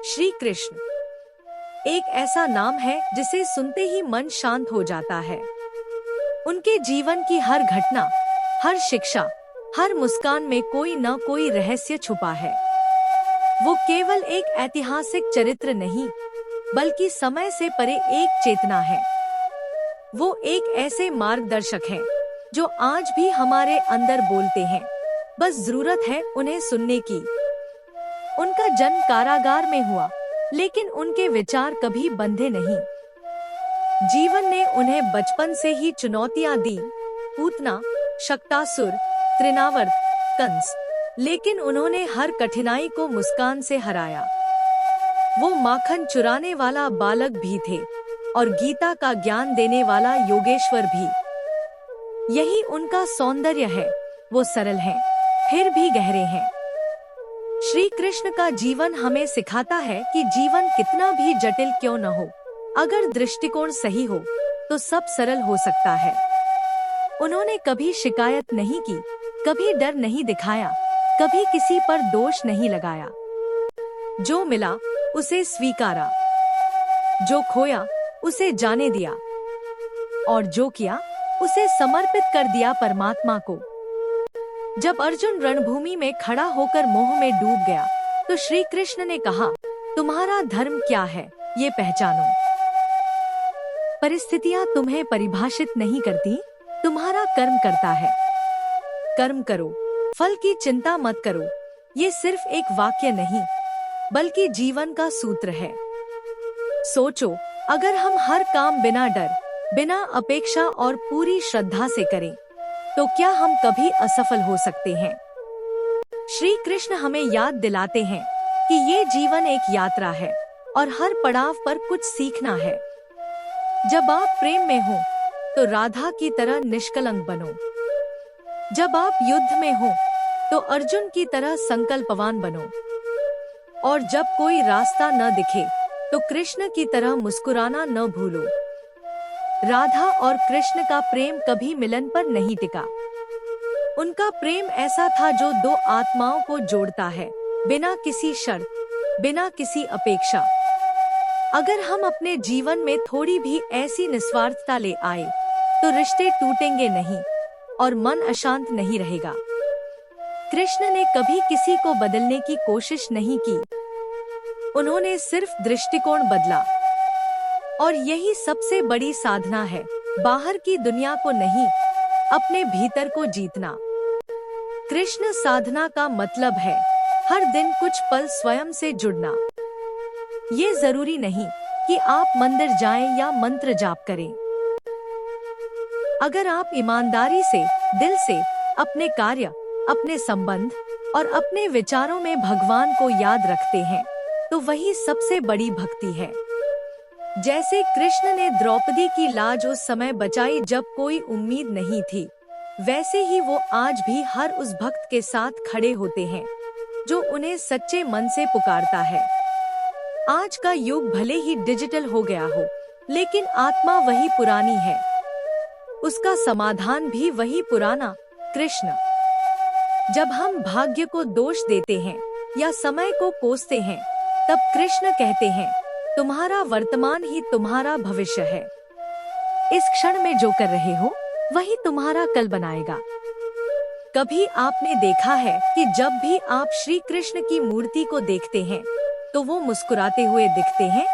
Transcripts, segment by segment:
श्री कृष्ण एक ऐसा नाम है जिसे सुनते ही मन शांत हो जाता है। उनके जीवन की हर घटना, हर शिक्षा, हर मुस्कान में कोई न कोई रहस्य छुपा है। वो केवल एक ऐतिहासिक चरित्र नहीं, बल्कि समय से परे एक चेतना है। वो एक ऐसे मार्गदर्शक हैं, जो आज भी हमारे अंदर बोलते हैं, बस जरूरत है उन्हें सुनने की। उनका जन्म कारागार में हुआ, लेकिन उनके विचार कभी बंधे नहीं। जीवन ने उन्हें बचपन से ही चुनौतियां दी, पूतना, शक्तासुर, तृणावर्त, कंस, लेकिन उन्होंने हर कठिनाई को मुस्कान से हराया। वो माखन चुराने वाला बालक भी थे और गीता का ज्ञान देने वाला योगेश्वर भी। यही उनका सौंदर्य है, वो सरल हैं, फिर भी गहरे हैं। श्री कृष्ण का जीवन हमें सिखाता है कि जीवन कितना भी जटिल क्यों न हो, अगर दृष्टिकोण सही हो तो सब सरल हो सकता है। उन्होंने कभी शिकायत नहीं की, कभी डर नहीं दिखाया, कभी किसी पर दोष नहीं लगाया। जो मिला उसे स्वीकारा, जो खोया उसे जाने दिया, और जो किया उसे समर्पित कर दिया परमात्मा को। जब अर्जुन रणभूमि में खड़ा होकर मोह में डूब गया, तो श्री कृष्ण ने कहा, तुम्हारा धर्म क्या है, ये पहचानो। परिस्थितियां तुम्हें परिभाषित नहीं करती, तुम्हारा कर्म करता है। कर्म करो, फल की चिंता मत करो। ये सिर्फ एक वाक्य नहीं, बल्कि जीवन का सूत्र है। सोचो, अगर हम हर काम बिना डर, बिना अपेक्षा और पूरी श्रद्धा से करें, तो क्या हम कभी असफल हो सकते हैं? श्री कृष्ण हमें याद दिलाते हैं कि ये जीवन एक यात्रा है और हर पड़ाव पर कुछ सीखना है। जब आप प्रेम में हो, तो राधा की तरह निष्कलंक बनो। जब आप युद्ध में हो, तो अर्जुन की तरह संकल्पवान बनो। और जब कोई रास्ता न दिखे, तो कृष्ण की तरह मुस्कुराना न भूलो। राधा और कृष्ण का प्रेम कभी मिलन पर नहीं टिका। उनका प्रेम ऐसा था जो दो आत्माओं को जोड़ता है, बिना किसी शर्त, बिना किसी अपेक्षा। अगर हम अपने जीवन में थोड़ी भी ऐसी निस्वार्थता ले आए, तो रिश्ते टूटेंगे नहीं और मन अशांत नहीं रहेगा। कृष्ण ने कभी किसी को बदलने की कोशिश नहीं की। उन्होंने सिर्फ दृष्टिकोण बदला। और यही सबसे बड़ी साधना है, बाहर की दुनिया को नहीं, अपने भीतर को जीतना। कृष्ण साधना का मतलब है हर दिन कुछ पल स्वयं से जुड़ना। ये जरूरी नहीं कि आप मंदिर जाएं या मंत्र जाप करें। अगर आप ईमानदारी से, दिल से, अपने कार्य, अपने संबंध और अपने विचारों में भगवान को याद रखते हैं, तो वही सबसे बड़ी भक्ति है। जैसे कृष्ण ने द्रौपदी की लाज उस समय बचाई जब कोई उम्मीद नहीं थी, वैसे ही वो आज भी हर उस भक्त के साथ खड़े होते हैं जो उन्हें सच्चे मन से पुकारता है। आज का युग भले ही डिजिटल हो गया हो, लेकिन आत्मा वही पुरानी है। उसका समाधान भी वही पुराना, कृष्ण। जब हम भाग्य को दोष देते हैं या समय को कोसते हैं, तब कृष्ण कहते हैं, तुम्हारा वर्तमान ही तुम्हारा भविष्य है। इस क्षण में जो कर रहे हो, वही तुम्हारा कल बनाएगा। कभी आपने देखा है कि जब भी आप श्री कृष्ण की मूर्ति को देखते हैं, तो वो मुस्कुराते हुए दिखते हैं?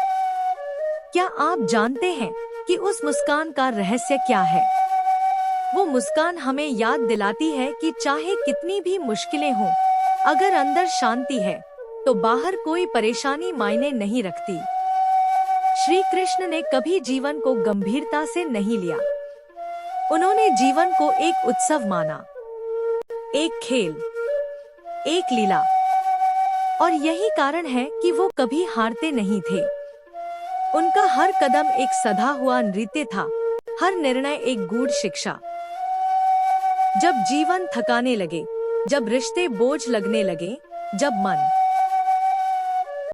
क्या आप जानते हैं कि उस मुस्कान का रहस्य क्या है? वो मुस्कान हमें याद दिलाती है कि चाहे कितनी भी मुश्किलें हों, अगर अंदर शांति है, तो बाहर कोई परेशानी मायने नहीं रखती। श्री कृष्ण ने कभी जीवन को गंभीरता से नहीं लिया। उन्होंने जीवन को एक उत्सव माना, एक खेल, एक लीला। और यही कारण है कि वो कभी हारते नहीं थे। उनका हर कदम एक सधा हुआ नृत्य था, हर निर्णय एक गूढ़ शिक्षा। जब जीवन थकाने लगे, जब रिश्ते बोझ लगने लगे, जब मन